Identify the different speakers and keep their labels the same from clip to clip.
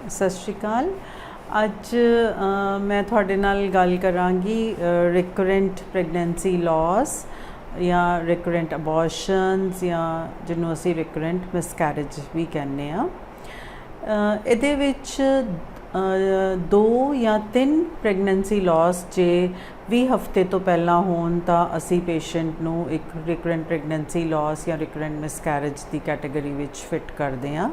Speaker 1: ਸਤਿ ਸ਼੍ਰੀ ਅਕਾਲ। ਅੱਜ ਮੈਂ ਤੁਹਾਡੇ ਨਾਲ ਗੱਲ ਕਰਾਂਗੀ ਰਿਕਰੈਂਟ ਪ੍ਰੈਗਨੈਂਸੀ ਲਾਸ ਜਾਂ ਰਿਕਰੈਂਟ ਅਬੋਰਸ਼ਨਸ ਜਾਂ ਜਿਹਨੂੰ ਅਸੀਂ ਰਿਕਰੈਂਟ ਮਿਸਕੈਰੇਜ ਵੀ ਕਹਿੰਦੇ ਹਾਂ। ਇਹਦੇ ਵਿੱਚ 2 ਜਾਂ 3 ਪ੍ਰੈਗਨੈਂਸੀ ਲਾਸ ਜੇ 20 ਹਫ਼ਤੇ ਤੋਂ ਪਹਿਲਾਂ ਹੋਣ ਤਾਂ ਅਸੀਂ ਪੇਸ਼ੈਂਟ ਨੂੰ ਇੱਕ ਰਿਕਰੈਂਟ ਪ੍ਰੈਗਨੈਂਸੀ ਲਾਸ ਜਾਂ ਰਿਕਰੈਂਟ ਮਿਸਕੈਰੇਜ ਦੀ ਕੈਟੇਗਰੀ ਵਿੱਚ ਫਿੱਟ ਕਰਦੇ ਹਾਂ।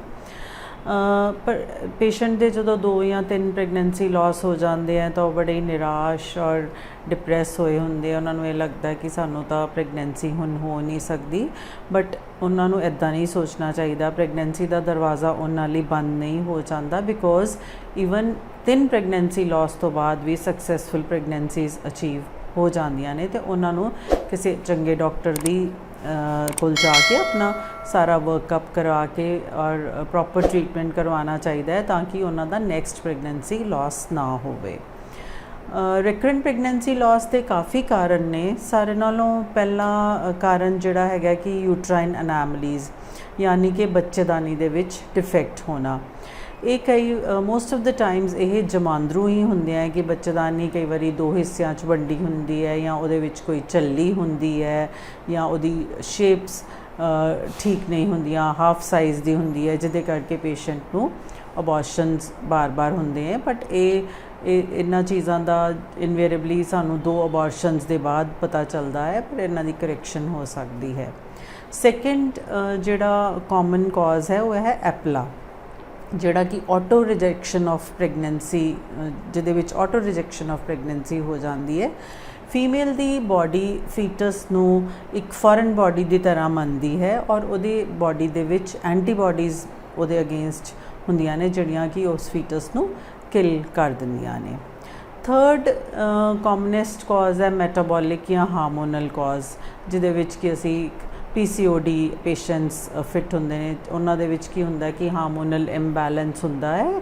Speaker 1: ਪਰ ਪੇਸ਼ੈਂਟ ਦੇ ਜਦੋਂ 2 ਜਾਂ 3 ਪ੍ਰੈਗਨੈਂਸੀ ਲਾਸ ਹੋ ਜਾਂਦੇ ਆ ਤਾਂ ਉਹ ਬੜੇ ਨਿਰਾਸ਼ ਔਰ ਡਿਪਰੈਸ ਹੋਏ ਹੁੰਦੇ ਆ। ਉਹਨਾਂ ਨੂੰ ਇਹ ਲੱਗਦਾ ਕਿ ਸਾਨੂੰ ਤਾਂ ਪ੍ਰੈਗਨੈਂਸੀ ਹੁਣ ਹੋ ਨਹੀਂ ਸਕਦੀ, ਬਟ ਉਹਨਾਂ ਨੂੰ ਇੱਦਾਂ ਨਹੀਂ ਸੋਚਣਾ ਚਾਹੀਦਾ। ਪ੍ਰੈਗਨੈਂਸੀ ਦਾ ਦਰਵਾਜ਼ਾ ਉਹਨਾਂ ਲਈ ਬੰਦ ਨਹੀਂ ਹੋ ਜਾਂਦਾ, ਬਿਕੋਜ਼ ਈਵਨ 3 ਪ੍ਰੈਗਨੈਂਸੀ ਲਾਸ ਤੋਂ ਬਾਅਦ ਵੀ ਸਕਸੈਸਫੁਲ ਪ੍ਰੈਗਨੈਂਸੀਜ਼ ਅਚੀਵ ਹੋ ਜਾਂਦੀਆਂ ਨੇ। ਅਤੇ ਉਹਨਾਂ ਨੂੰ ਕਿਸੇ ਚੰਗੇ ਡਾਕਟਰ ਦੀ ਕੋਲ ਜਾ ਕੇ ਆਪਣਾ ਸਾਰਾ ਵਰਕਅਪ ਕਰਵਾ ਕੇ ਔਰ ਪ੍ਰੋਪਰ ਟ੍ਰੀਟਮੈਂਟ ਕਰਵਾਉਣਾ ਚਾਹੀਦਾ ਹੈ ਤਾਂ ਕਿ ਉਹਨਾਂ ਦਾ ਨੈਕਸਟ ਪ੍ਰੈਗਨੈਂਸੀ ਲਾਸ ਨਾ ਹੋਵੇ। ਰਿਕਰੈਂਟ ਪ੍ਰੈਗਨੈਂਸੀ ਲਾਸ ਦੇ ਕਾਫੀ ਕਾਰਨ ਨੇ। ਸਾਰੇ ਨਾਲੋਂ ਪਹਿਲਾ ਕਾਰਨ ਜਿਹੜਾ ਹੈਗਾ ਕਿ ਯੂਟਰਾਈਨ ਅਨੈਮਲੀਜ਼, ਯਾਨੀ ਕਿ ਬੱਚੇਦਾਨੀ ਦੇ ਵਿੱਚ ਡਿਫੈਕਟ ਹੋਣਾ। ਇਹ ਕਈ ਮੋਸਟ ਆਫ ਦ ਟਾਈਮਸ ਇਹ ਜਮਾਂਦਰੂ ਹੀ ਹੁੰਦੇ ਹੈ ਕਿ ਬੱਚੇਦਾਨੀ ਕਈ ਵਾਰੀ 2 ਹਿੱਸਿਆਂ 'ਚ ਵੰਡੀ ਹੁੰਦੀ ਹੈ, ਜਾਂ ਉਹਦੇ ਵਿੱਚ ਕੋਈ ਝੱਲੀ ਹੁੰਦੀ ਹੈ, ਜਾਂ ਉਹਦੀ ਸ਼ੇਪਸ ਠੀਕ ਨਹੀਂ ਹੁੰਦੀਆਂ, ਹਾਫ ਸਾਈਜ਼ ਦੀ ਹੁੰਦੀ ਹੈ, ਜਿਹਦੇ ਕਰਕੇ ਪੇਸ਼ੈਂਟ ਨੂੰ ਅਬੋਰਸ਼ਨਸ ਬਾਰ-ਬਾਰ ਹੁੰਦੇ ਹੈ। ਬਟ ਇਹਨਾਂ ਚੀਜ਼ਾਂ ਦਾ ਇਨਵੇਰੀਏਬਲੀ ਸਾਨੂੰ 2 ਅਬੋਰਸ਼ਨਸ ਦੇ ਬਾਅਦ ਪਤਾ ਚੱਲਦਾ ਹੈ, ਪਰ ਇਹਨਾਂ ਦੀ ਕਰੈਕਸ਼ਨ ਹੋ ਸਕਦੀ ਹੈ। ਸੈਕਿੰਡ ਜਿਹੜਾ ਕਾਮਨ ਕਾਜ਼ ਹੈ ਉਹ ਹੈ ਐਪਲਾ, ਜਿਹੜਾ ਕਿ ਆਟੋ ਰਿਜੈਕਸ਼ਨ ਆਫ ਪ੍ਰੈਗਨੈਂਸੀ, ਜਿਹਦੇ ਵਿੱਚ ਆਟੋ ਰਿਜੈਕਸ਼ਨ ਆਫ ਪ੍ਰੈਗਨੈਂਸੀ ਹੋ ਜਾਂਦੀ ਹੈ। ਫੀਮੇਲ ਦੀ ਬਾਡੀ ਫੀਟਸ ਨੂੰ ਇੱਕ ਫੋਰਨ ਬਾਡੀ ਦੀ ਤਰ੍ਹਾਂ ਮੰਨਦੀ ਹੈ ਔਰ ਉਹਦੀ ਬਾਡੀ ਦੇ ਵਿੱਚ ਐਂਟੀਬਾਡੀਜ਼ ਉਹਦੇ ਅਗੇਂਸਟ ਹੁੰਦੀਆਂ ਨੇ, ਜਿਹੜੀਆਂ ਕਿ ਉਸ ਫੀਟਸ ਨੂੰ ਕਿਲ ਕਰ ਦਿੰਦੀਆਂ ਨੇ। ਥਰਡ ਕਾਮਨੈਸਟ ਕਾਜ਼ ਹੈ ਮੈਟਾਬੋਲਿਕ ਜਾਂ ਹਾਰਮੋਨਲ ਕਾਜ਼, ਜਿਹਦੇ ਵਿੱਚ ਕਿ ਅਸੀਂ PCOD ਪੇਸ਼ੈਂਟਸ ਫਿੱਟ ਹੁੰਦੇ ਨੇ। ਉਹਨਾਂ ਦੇ ਵਿੱਚ ਕੀ ਹੁੰਦਾ ਕਿ ਹਾਰਮੋਨਲ ਇੰਬੈਲੈਂਸ ਹੁੰਦਾ ਹੈ,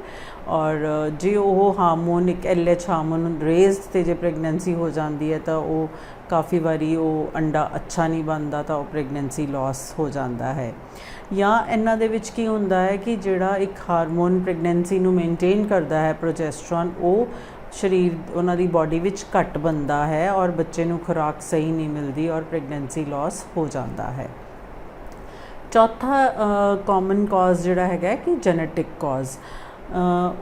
Speaker 1: ਔਰ ਜੇ ਉਹ ਹਾਰਮੋਨ ਇੱਕ LH ਹਾਰਮੋਨ ਰੇਜ਼ 'ਤੇ ਜੇ ਪ੍ਰੈਗਨੈਂਸੀ ਹੋ ਜਾਂਦੀ ਹੈ ਤਾਂ ਉਹ ਕਾਫੀ ਵਾਰੀ ਉਹ ਅੰਡਾ ਅੱਛਾ ਨਹੀਂ ਬਣਦਾ, ਤਾਂ ਉਹ ਪ੍ਰੈਗਨੈਂਸੀ ਲਾਸ ਹੋ ਜਾਂਦਾ ਹੈ। ਜਾਂ ਇਹਨਾਂ ਦੇ ਵਿੱਚ ਕੀ ਹੁੰਦਾ ਹੈ ਕਿ ਜਿਹੜਾ ਇੱਕ ਹਾਰਮੋਨ ਪ੍ਰੈਗਨੈਂਸੀ ਨੂੰ ਮੇਨਟੇਨ ਕਰਦਾ ਹੈ, ਪ੍ਰੋਜੈਸਟਰੋਨ, ਉਹ ਸਰੀਰ ਉਹਨਾਂ ਦੀ ਬਾਡੀ ਵਿੱਚ ਘੱਟ ਬਣਦਾ ਹੈ ਔਰ ਬੱਚੇ ਨੂੰ ਖੁਰਾਕ ਸਹੀ ਨਹੀਂ ਮਿਲਦੀ ਔਰ ਪ੍ਰੈਗਨੈਂਸੀ ਲਾਸ ਹੋ ਜਾਂਦਾ ਹੈ। ਚੌਥਾ ਕਾਮਨ ਕਾਜ਼ ਜਿਹੜਾ ਹੈਗਾ ਕਿ ਜੈਨੇਟਿਕ ਕਾਜ਼।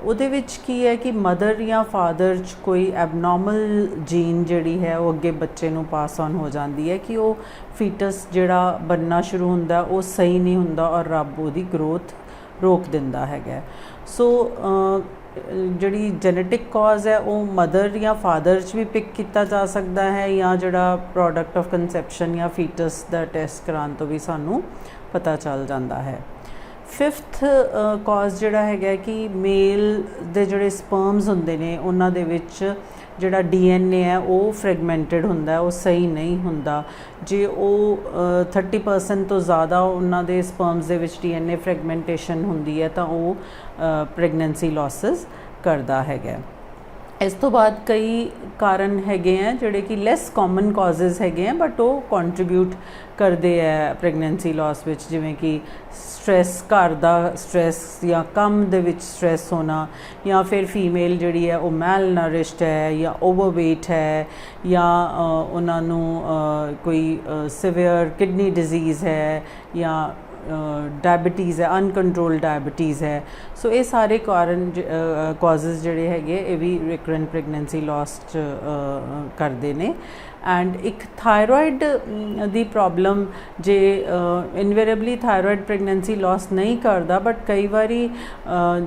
Speaker 1: ਉਹਦੇ ਵਿੱਚ ਕੀ ਹੈ ਕਿ ਮਦਰ ਜਾਂ ਫਾਦਰ 'ਚ ਕੋਈ ਐਬਨੋਰਮਲ ਜੀਨ ਜਿਹੜੀ ਹੈ ਉਹ ਅੱਗੇ ਬੱਚੇ ਨੂੰ ਪਾਸ ਔਨ ਹੋ ਜਾਂਦੀ ਹੈ ਕਿ ਉਹ ਫੀਟਸ ਜਿਹੜਾ ਬਣਨਾ ਸ਼ੁਰੂ ਹੁੰਦਾ ਉਹ ਸਹੀ ਨਹੀਂ ਹੁੰਦਾ ਔਰ ਰੱਬ ਉਹਦੀ ਗਰੋਥ ਰੋਕ ਦਿੰਦਾ ਹੈਗਾ। ਸੋ ਜਿਹੜੀ ਜੈਨੇਟਿਕ ਕਾਜ਼ ਹੈ ਉਹ ਮਦਰ ਜਾਂ ਫਾਦਰ 'ਚ ਵੀ ਪਿਕ ਕੀਤਾ ਜਾ ਸਕਦਾ ਹੈ, ਜਾਂ ਜਿਹੜਾ ਪ੍ਰੋਡਕਟ ਆਫ ਕੰਸੈਪਸ਼ਨ ਜਾਂ ਫੀਟਸ ਦਾ ਟੈਸਟ ਕਰਾਉਣ ਤੋਂ ਵੀ ਸਾਨੂੰ ਪਤਾ ਚੱਲ ਜਾਂਦਾ ਹੈ। ਫਿਫਥ ਕਾਜ਼ ਜਿਹੜਾ ਹੈਗਾ ਕਿ ਮੇਲ ਦੇ ਜਿਹੜੇ ਸਪਰਮਸ ਹੁੰਦੇ ਨੇ ਉਹਨਾਂ ਦੇ ਵਿੱਚ ਜਿਹੜਾ DNA ਹੈ ਉਹ ਫਰੈਗਮੈਂਟਡ ਹੁੰਦਾ, ਉਹ ਸਹੀ ਨਹੀਂ ਹੁੰਦਾ। ਜੇ ਉਹ 30% ਤੋਂ ਜ਼ਿਆਦਾ ਉਹਨਾਂ ਦੇ ਸਪਰਮਸ ਦੇ ਵਿੱਚ DNA ਫਰੈਗਮੈਂਟੇਸ਼ਨ ਹੁੰਦੀ ਹੈ ਤਾਂ ਉਹ ਪ੍ਰੈਗਨੈਂਸੀ ਲਾਸਿਸ ਕਰਦਾ ਹੈਗਾ। ਇਸ ਤੋਂ ਬਾਅਦ ਕਈ ਕਾਰਨ ਹੈਗੇ ਹੈ ਜਿਹੜੇ ਕਿ ਲੈਸ ਕਾਮਨ ਕਾਜ਼ਜ਼ ਹੈਗੇ ਹੈ, ਬਟ ਉਹ ਕੰਟਰੀਬਿਊਟ ਕਰਦੇ ਹੈ ਪ੍ਰੈਗਨੈਂਸੀ ਲਾਸ ਵਿੱਚ, ਜਿਵੇਂ ਕਿ ਸਟ੍ਰੈਸ, ਘਰ ਦਾ ਸਟ੍ਰੈਸ ਜਾਂ ਕੰਮ ਦੇ ਵਿੱਚ ਸਟ੍ਰੈਸ ਹੋਣਾ, ਜਾਂ ਫਿਰ ਫੀਮੇਲ ਜਿਹੜੀ ਹੈ ਉਹ ਮੈਲ ਨਰਿਸ਼ਡ ਹੈ ਜਾਂ ਓਵਰਵੇਟ ਹੈ, ਜਾਂ ਉਹਨਾਂ ਨੂੰ ਕੋਈ ਸਿਵੀਅਰ ਕਿਡਨੀ ਡਿਜ਼ੀਜ਼ ਹੈ, ਜਾਂ ਡਾਇਬਟੀਜ਼ ਹੈ, ਅਨਕੰਟਰੋਲ ਡਾਇਬਟੀਜ਼ ਹੈ। ਸੋ ਇਹ ਸਾਰੇ ਕਾਰਨ ਕਾਜ਼ਜ਼ ਜਿਹੜੇ ਹੈਗੇ ਇਹ ਵੀ ਰਿਕਰੈਂਟ ਪ੍ਰੈਗਨੈਂਸੀ ਲਾਸ 'ਚ ਕਰਦੇ ਨੇ। ਐਂਡ ਇੱਕ ਥਾਇਰੋਇਡ ਦੀ ਪ੍ਰੋਬਲਮ, ਜੇ ਇਨਵੇਰੀਏਬਲੀ ਥਾਇਰੋਇਡ ਪ੍ਰੈਗਨੈਂਸੀ ਲਾਸ ਨਹੀਂ ਕਰਦਾ, ਬਟ ਕਈ ਵਾਰੀ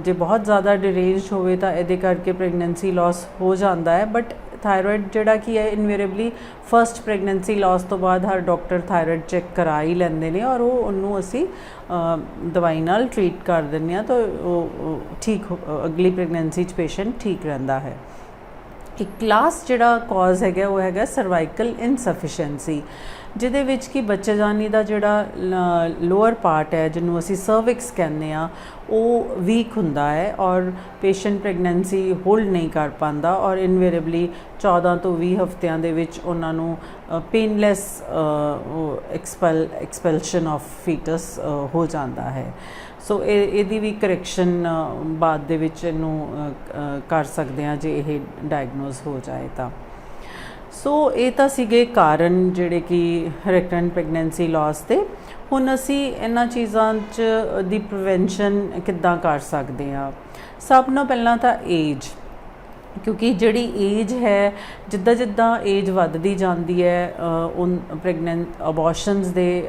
Speaker 1: ਜੇ ਬਹੁਤ ਜ਼ਿਆਦਾ ਡਿਰੇਂਜਡ ਹੋਵੇ ਤਾਂ ਇਹਦੇ ਕਰਕੇ ਪ੍ਰੈਗਨੈਂਸੀ ਲਾਸ ਹੋ ਜਾਂਦਾ ਹੈ। ਬਟ ਥਾਇਰੋਇਡ ਜਿਹੜਾ ਕੀ ਹੈ ਇਨਵੇਰੀਏਬਲੀ ਫਸਟ ਪ੍ਰੈਗਨੈਂਸੀ ਲਾਸ ਤੋਂ ਬਾਅਦ ਹਰ ਡਾਕਟਰ ਥਾਇਰੋਇਡ ਚੈੱਕ ਕਰਾ ਹੀ ਲੈਂਦੇ ਨੇ ਔਰ ਉਹਨੂੰ ਅਸੀਂ ਦਵਾਈ ਨਾਲ ਟਰੀਟ ਕਰ ਦਿੰਦੇ ਹਾਂ, ਤਾਂ ਉਹ ਠੀਕ ਅਗਲੀ ਪ੍ਰੈਗਨੈਂਸੀ 'ਚ ਪੇਸ਼ੈਂਟ ਠੀਕ ਰਹਿੰਦਾ ਹੈ। ਇੱਕ ਲਾਸਟ ਜਿਹੜਾ ਕਾਜ਼ ਹੈਗਾ ਉਹ ਹੈਗਾ ਸਰਵਾਈਕਲ ਇਨਸਫੀਸ਼ੈਂਸੀ। ਜਿਹਦੇ ਵਿੱਚ ਕਿ ਬੱਚੇਦਾਨੀ ਦਾ ਜਿਹੜਾ ਲੋਅਰ ਪਾਰਟ ਹੈ ਜਿਹਨੂੰ ਅਸੀਂ ਸਰਵਿਕਸ ਕਹਿੰਦੇ ਆ ਉਹ ਵੀਕ ਹੁੰਦਾ ਹੈ ਔਰ ਪੇਸ਼ੈਂਟ ਪ੍ਰੈਗਨੈਂਸੀ ਹੋਲਡ ਨਹੀਂ ਕਰ ਪਾਉਂਦਾ ਔਰ ਇਨਵੇਰੀਏਬਲੀ 14 ਤੋਂ 20 ਹਫ਼ਤਿਆਂ ਦੇ ਵਿੱਚ ਉਹਨਾਂ ਨੂੰ ਪੇਨਲੈਸ ਐਕਸਪੈਲਸ਼ਨ ਆਫ ਫੀਟਸ ਹੋ ਜਾਂਦਾ ਹੈ। ਸੋ ਇਹਦੀ ਵੀ ਕਰੈਕਸ਼ਨ ਬਾਅਦ ਦੇ ਵਿੱਚ ਇਹਨੂੰ ਕਰ ਸਕਦੇ ਹਾਂ ਜੇ ਇਹ ਡਾਇਗਨੋਸ ਹੋ ਜਾਏ ਤਾਂ। ਸੋ ਇਹ ਤਾਂ ਸੀਗੇ ਕਾਰਨ ਜਿਹੜੇ ਕਿ ਰਿਕਰੈਂਟ ਪ੍ਰੈਗਨੈਂਸੀ ਲਾਸ ਦੇ। ਹੁਣ ਅਸੀਂ ਇਹਨਾਂ ਚੀਜ਼ਾਂ 'ਚ ਦੀ ਪ੍ਰੀਵੈਂਸ਼ਨ ਕਿੱਦਾਂ ਕਰ ਸਕਦੇ ਹਾਂ? ਸਭ ਨਾਲੋਂ ਪਹਿਲਾਂ ਤਾਂ ਏਜ, ਕਿਉਂਕਿ ਜਿਹੜੀ ਏਜ ਹੈ ਜਿੱਦਾਂ ਜਿੱਦਾਂ ਏਜ ਵੱਧਦੀ ਜਾਂਦੀ ਹੈ ਅਬੋਰਸ਼ਨਸ ਦੇ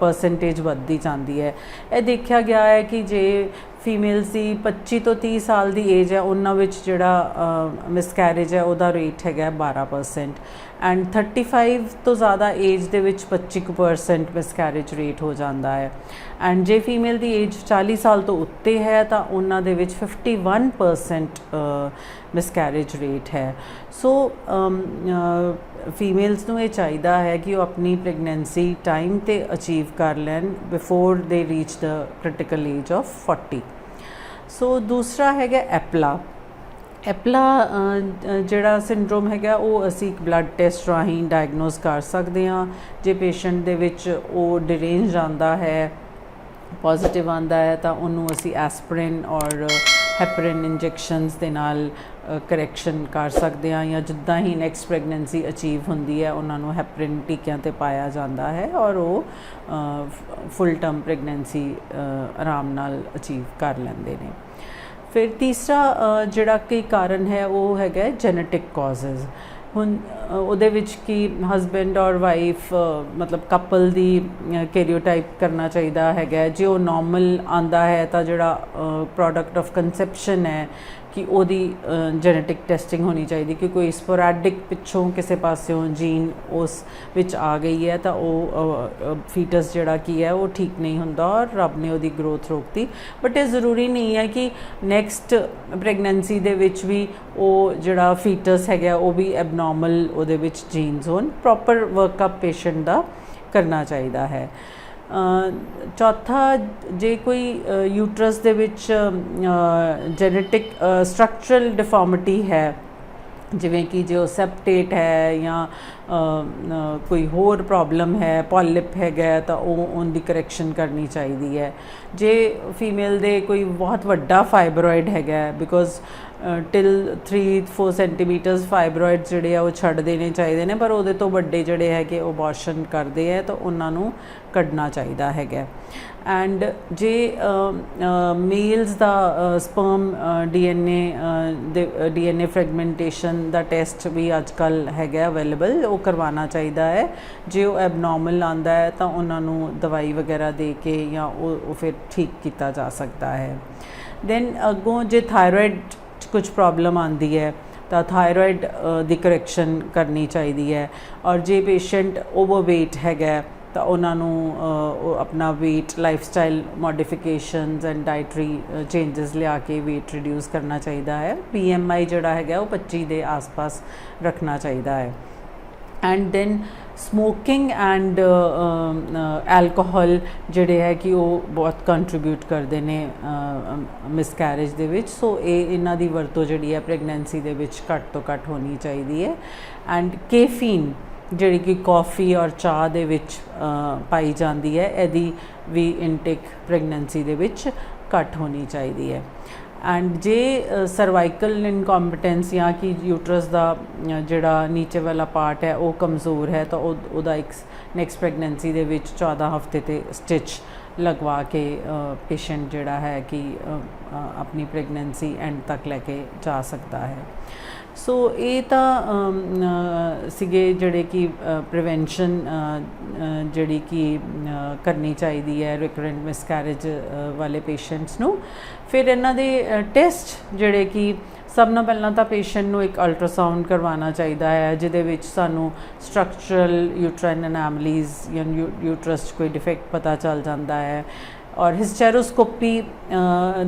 Speaker 1: ਪਰਸੈਂਟੇਜ ਵੱਧਦੀ ਜਾਂਦੀ ਹੈ। ਇਹ ਦੇਖਿਆ ਗਿਆ ਹੈ ਕਿ ਜੇ ਫੀਮੇਲਸ ਦੀ 25 ਤੋਂ 30 ਸਾਲ ਦੀ ਏਜ ਹੈ ਉਹਨਾਂ ਵਿੱਚ ਜਿਹੜਾ ਮਿਸਕੈਰੇਜ ਹੈ ਉਹਦਾ ਰੇਟ ਹੈਗਾ 12% ਐਂਡ 35 ਤੋਂ ਜ਼ਿਆਦਾ ਏਜ ਦੇ ਵਿੱਚ 25% ਮਿਸਕੈਰੇਜ ਰੇਟ ਹੋ ਜਾਂਦਾ ਹੈ। ਐਂਡ ਜੇ ਫੀਮੇਲ ਦੀ ਏਜ 40 ਸਾਲ ਤੋਂ ਉੱਤੇ ਹੈ ਤਾਂ ਉਹਨਾਂ ਦੇ ਵਿੱਚ 51% ਮਿਸਕੈਰੇਜ ਰੇਟ ਹੈ। ਸੋ ਫੀਮੇਲਸ ਨੂੰ ਇਹ ਚਾਹੀਦਾ ਹੈ ਕਿ ਉਹ ਆਪਣੀ ਪ੍ਰੈਗਨੈਂਸੀ ਟਾਈਮ 'ਤੇ ਅਚੀਵ ਕਰ ਲੈਣ ਬਿਫੋਰ ਦੇ reach the critical age of 40। ਸੋ ਦੂਸਰਾ ਹੈਗਾ ਐਪਲਾ ਜਿਹੜਾ ਸਿੰਡਰੋਮ ਹੈਗਾ ਉਹ ਅਸੀਂ ਇੱਕ ਬਲੱਡ ਟੈਸਟ ਰਾਹੀਂ ਡਾਇਗਨੋਸ ਕਰ ਸਕਦੇ ਹਾਂ। ਜੇ ਪੇਸ਼ੈਂਟ ਦੇ ਵਿੱਚ ਉਹ ਡਿਰੇਂਜ ਆਉਂਦਾ ਹੈ, ਪੋਜ਼ੀਟਿਵ ਆਉਂਦਾ ਹੈ ਤਾਂ ਉਹਨੂੰ ਅਸੀਂ ਐਸਪਰਿਨ ਔਰ ਹੈਪਰਿਨ ਇੰਜੈਕਸ਼ਨਸ ਦੇ ਨਾਲ ਕਰੈਕਸ਼ਨ ਕਰ ਸਕਦੇ ਹਾਂ ਜਾਂ ਜਿੱਦਾਂ ਹੀ ਨੈਕਸਟ ਪ੍ਰੈਗਨੈਂਸੀ ਅਚੀਵ ਹੁੰਦੀ ਹੈ ਉਹਨਾਂ ਨੂੰ ਹੈਪਰਿਨ ਟੀਕਿਆਂ 'ਤੇ ਪਾਇਆ ਜਾਂਦਾ ਹੈ ਔਰ ਉਹ ਫੁੱਲ ਟਰਮ ਪ੍ਰੈਗਨੈਂਸੀ ਆਰਾਮ ਨਾਲ ਅਚੀਵ ਕਰ ਲੈਂਦੇ ਨੇ। ਫਿਰ ਤੀਸਰਾ ਜਿਹੜਾ ਕਿ ਕਾਰਨ ਹੈ ਉਹ ਹੈਗਾ ਜੈਨੇਟਿਕ ਕਾਜ਼ਜ਼। ਹੁਣ ਉਹਦੇ ਵਿੱਚ ਕਿ ਹਸਬੈਂਡ ਔਰ ਵਾਈਫ ਮਤਲਬ ਕਪਲ ਦੀ ਕੈਰੀਓਟਾਈਪ ਕਰਨਾ ਚਾਹੀਦਾ ਹੈਗਾ। ਜੇ ਉਹ ਨੋਰਮਲ ਆਉਂਦਾ ਹੈ ਤਾਂ ਜਿਹੜਾ ਪ੍ਰੋਡਕਟ ਆਫ ਕੰਸੈਪਸ਼ਨ ਹੈ ਕਿ ਉਹਦੀ ਜੈਨੇਟਿਕ ਟੈਸਟਿੰਗ ਹੋਣੀ ਚਾਹੀਦੀ ਕਿ ਕੋਈ ਸਪੋਰੈਡਿਕ ਪਿੱਛੋਂ ਕਿਸੇ ਪਾਸਿਓਂ ਜੀਨ ਉਸ ਵਿੱਚ ਆ ਗਈ ਹੈ ਤਾਂ ਉਹ ਫੀਟਸ ਜਿਹੜਾ ਕੀ ਹੈ ਉਹ ਠੀਕ ਨਹੀਂ ਹੁੰਦਾ ਔਰ ਰੱਬ ਨੇ ਉਹਦੀ ਗਰੋਥ ਰੋਕਤੀ। ਬਟ ਇਹ ਜ਼ਰੂਰੀ ਨਹੀਂ ਹੈ ਕਿ ਨੈਕਸਟ ਪ੍ਰੈਗਨੈਂਸੀ ਦੇ ਵਿੱਚ ਵੀ ਉਹ ਜਿਹੜਾ ਫੀਟਸ ਹੈਗਾ ਉਹ ਵੀ ਐਬਨੋਰਮਲ ਉਹਦੇ ਵਿੱਚ ਜੀਨਸ ਹੋਣ। ਪ੍ਰੋਪਰ ਵਰਕਅਪ ਪੇਸ਼ੈਂਟ ਦਾ ਕਰਨਾ ਚਾਹੀਦਾ ਹੈ। ਚੌਥਾ, ਜੇ ਕੋਈ ਯੂਟਰਸ ਦੇ ਵਿੱਚ ਜੈਨੇਟਿਕ ਸਟਰਕਚਰਲ ਡਿਫਾਰਮਿਟੀ ਹੈ ਜਿਵੇਂ ਕਿ ਜੋ ਸੈਪਟੇਟ ਹੈ ਜਾਂ ਕੋਈ ਹੋਰ ਪ੍ਰੋਬਲਮ ਹੈ, ਪੋਲਿਪ ਹੈਗਾ ਤਾਂ ਉਹ ਉਹਦੀ ਕਰੈਕਸ਼ਨ ਕਰਨੀ ਚਾਹੀਦੀ ਹੈ। ਜੇ ਫੀਮੇਲ ਦੇ ਕੋਈ ਬਹੁਤ ਵੱਡਾ ਫਾਈਬਰੋਇਡ ਹੈਗਾ ਬਿਕੋਜ਼ ਟਿਲ 3-4 ਸੈਂਟੀਮੀਟਰਸ ਫਾਈਬਰੋਇਡਸ ਜਿਹੜੇ ਆ ਉਹ ਛੱਡ ਦੇਣੇ ਚਾਹੀਦੇ ਨੇ, ਪਰ ਉਹਦੇ ਤੋਂ ਵੱਡੇ ਜਿਹੜੇ ਹੈਗੇ ਉਹ ਅਬੋਰਸ਼ਨ ਕਰਦੇ ਹੈ ਤਾਂ ਉਹਨਾਂ ਨੂੰ ਕੱਢਣਾ ਚਾਹੀਦਾ ਹੈਗਾ। ਐਂਡ ਜੇ ਮੇਲਸ ਦਾ ਸਪਰਮ ਡੀਐਨਏ ਫਰੈਗਮੈਂਟੇਸ਼ਨ ਦਾ ਟੈਸਟ ਵੀ ਅੱਜ ਕੱਲ੍ਹ ਹੈਗਾ ਅਵੇਲੇਬਲ, ਉਹ ਕਰਵਾਉਣਾ ਚਾਹੀਦਾ ਹੈ। ਜੇ ਉਹ ਐਬਨੋਰਮਲ ਆਉਂਦਾ ਹੈ ਤਾਂ ਉਹਨਾਂ ਨੂੰ ਦਵਾਈ ਵਗੈਰਾ ਦੇ ਕੇ ਜਾਂ ਉਹ ਫਿਰ ਠੀਕ ਕੀਤਾ ਜਾ ਸਕਦਾ ਹੈ। ਦੈਨ ਅੱਗੋਂ ਜੇ ਥਾਇਰੋਇਡ ਕੁਝ ਪ੍ਰੋਬਲਮ ਆਉਂਦੀ ਹੈ ਤਾਂ ਥਾਇਰੋਇਡ ਦੀ ਕਰੈਕਸ਼ਨ ਕਰਨੀ ਚਾਹੀਦੀ ਹੈ। ਔਰ ਜੇ ਪੇਸ਼ੈਂਟ ਓਵਰਵੇਟ ਹੈਗਾ ਤਾਂ ਉਹਨਾਂ ਨੂੰ ਆਪਣਾ weight lifestyle modifications and dietary changes ਲਿਆ ਕੇ ਵੇਟ ਰਿਡਿਊਸ ਕਰਨਾ ਚਾਹੀਦਾ ਹੈ। PMI ਜਿਹੜਾ ਹੈਗਾ ਉਹ 25 ਦੇ ਆਸ-ਪਾਸ ਰੱਖਣਾ ਚਾਹੀਦਾ ਹੈ। And then smoking and alcohol ਜਿਹੜੇ ਹੈ ਕਿ ਉਹ ਬਹੁਤ ਕੰਟਰੀਬਿਊਟ ਕਰਦੇ ਨੇ ਮਿਸਕੈਰੇਜ ਦੇ ਵਿੱਚ। ਸੋ ਇਹਨਾਂ ਦੀ ਵਰਤੋਂ ਜਿਹੜੀ ਹੈ ਪ੍ਰੈਗਨੈਂਸੀ ਦੇ ਵਿੱਚ ਘੱਟ ਤੋਂ ਘੱਟ ਹੋਣੀ ਚਾਹੀਦੀ ਹੈ। ਐਂਡ ਕੈਫੀਨ ਜਿਹੜੀ ਕਿ ਕੌਫੀ ਔਰ ਚਾਹ ਦੇ ਵਿੱਚ ਪਾਈ ਜਾਂਦੀ ਹੈ, ਇਹਦੀ ਵੀ ਇਨਟੇਕ ਪ੍ਰੈਗਨੈਂਸੀ ਦੇ ਵਿੱਚ ਘੱਟ ਹੋਣੀ ਚਾਹੀਦੀ ਹੈ। ਐਂਡ ਜੇ ਸਰਵਾਈਕਲ ਇਨਕੰਪੀਟੈਂਸ ਜਾਂ ਕਿ ਯੂਟਰਸ ਦਾ ਜਿਹੜਾ ਨੀਚੇ ਵਾਲਾ ਪਾਰਟ ਹੈ ਉਹ ਕਮਜ਼ੋਰ ਹੈ ਤਾਂ ਉਹਦਾ ਇੱਕ ਨੈਕਸਟ ਪ੍ਰੈਗਨੈਂਸੀ ਦੇ ਵਿੱਚ 14 ਹਫ਼ਤੇ 'ਤੇ ਸਟਿਚ ਲਗਵਾ ਕੇ ਪੇਸ਼ੈਂਟ ਜਿਹੜਾ ਹੈ ਕਿ ਆਪਣੀ ਪ੍ਰੈਗਨੈਂਸੀ ਐਂਡ ਤੱਕ ਲੈ ਕੇ ਜਾ ਸਕਦਾ ਹੈ। ਸੋ ਇਹ ਤਾਂ ਸੀਗੇ ਜਿਹੜੇ ਕਿ ਪ੍ਰੀਵੈਂਸ਼ਨ ਜਿਹੜੀ ਕਿ ਕਰਨੀ ਚਾਹੀਦੀ ਹੈ ਰਿਕਰੈਂਟ ਮਿਸਕੈਰੇਜ ਵਾਲੇ ਪੇਸ਼ੈਂਟਸ ਨੂੰ। ਫਿਰ ਇਹਨਾਂ ਦੇ ਟੈਸਟ ਜਿਹੜੇ ਕਿ ਸਭ ਨਾਲੋਂ ਪਹਿਲਾਂ ਤਾਂ ਪੇਸ਼ੈਂਟ ਨੂੰ ਇੱਕ ਅਲਟਰਾਸਾਊਂਡ ਕਰਵਾਉਣਾ ਚਾਹੀਦਾ ਹੈ ਜਿਹਦੇ ਵਿੱਚ ਸਾਨੂੰ ਸਟਰਕਚਰਲ ਯੂਟਰਾਈਨ ਅਨੋਮਲੀਜ਼ ਜਾਂ ਯੂਟਰਸ 'ਚ ਕੋਈ ਡਿਫੈਕਟ ਪਤਾ ਚੱਲ ਜਾਂਦਾ ਹੈ। ਔਰ ਹਿਸਟੈਰੋਸਕੋਪੀ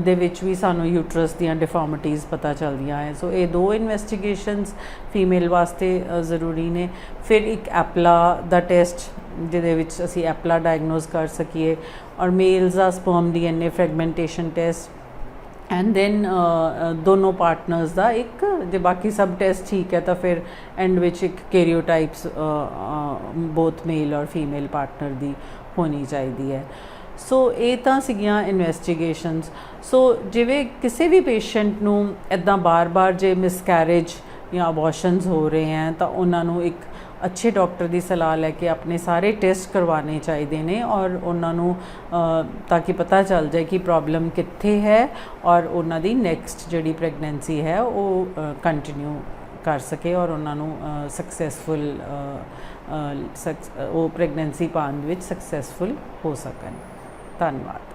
Speaker 1: ਦੇ ਵਿੱਚ ਵੀ ਸਾਨੂੰ ਯੂਟਰਸ ਦੀਆਂ ਡਿਫਾਰਮਿਟੀਜ਼ ਪਤਾ ਚੱਲਦੀਆਂ ਹੈ। ਸੋ ਇਹ ਦੋ ਇਨਵੈਸਟੀਗੇਸ਼ਨਸ ਫੀਮੇਲ ਵਾਸਤੇ ਜ਼ਰੂਰੀ ਨੇ। ਫਿਰ ਇੱਕ ਐਪਲਾ ਦਾ ਟੈਸਟ ਜਿਹਦੇ ਵਿੱਚ ਅਸੀਂ ਐਪਲਾ ਡਾਇਗਨੋਜ਼ ਕਰ ਸਕੀਏ, ਔਰ ਮੇਲਸ ਦਾ sperm DNA fragmentation test, and then ਦੋਨੋਂ ਪਾਰਟਨਰਸ ਦਾ ਇੱਕ, ਜੇ ਬਾਕੀ ਸਭ ਟੈਸਟ ਠੀਕ ਹੈ ਤਾਂ ਫਿਰ ਐਂਡ ਵਿੱਚ ਇੱਕ ਕੈਰੀਓਟਾਈਪਸ ਬੋਥ ਮੇਲ ਔਰ ਫੀਮੇਲ ਪਾਰਟਨਰ ਦੀ ਹੋਣੀ ਚਾਹੀਦੀ ਹੈ। ਸੋ ਇਹ ਤਾਂ ਸੀਗੀਆਂ ਇਨਵੈਸਟੀਗੇਸ਼ਨਸ। ਸੋ ਜਿਵੇਂ ਕਿਸੇ ਵੀ ਪੇਸ਼ੈਂਟ ਨੂੰ ਇੱਦਾਂ ਬਾਰ-ਬਾਰ ਜੇ ਮਿਸਕੈਰੇਜ ਜਾਂ ਅਬੋਰਸ਼ਨਸ ਹੋ ਰਹੇ ਹੈ ਤਾਂ ਉਹਨਾਂ ਨੂੰ ਇੱਕ ਅੱਛੇ ਡਾਕਟਰ ਦੀ ਸਲਾਹ ਲੈ ਕੇ ਆਪਣੇ ਸਾਰੇ ਟੈਸਟ ਕਰਵਾਉਣੇ ਚਾਹੀਦੇ ਨੇ, ਔਰ ਉਹਨਾਂ ਨੂੰ ਤਾਂ ਕਿ ਪਤਾ ਚੱਲ ਜਾਏ ਕਿ ਪ੍ਰੋਬਲਮ ਕਿੱਥੇ ਹੈ, ਔਰ ਉਹਨਾਂ ਦੀ ਨੈਕਸਟ ਜਿਹੜੀ ਪ੍ਰੈਗਨੈਂਸੀ ਹੈ ਉਹ ਕੰਟੀਨਿਊ ਕਰ ਸਕੇ, ਔਰ ਉਹਨਾਂ ਨੂੰ ਸਕਸੈਸਫੁਲ ਉਹ ਪ੍ਰੈਗਨੈਂਸੀ ਪਾਉਣ ਵਿੱਚ ਸਕਸੈਸਫੁਲ ਹੋ ਸਕਣ। ਧੰਨਵਾਦ।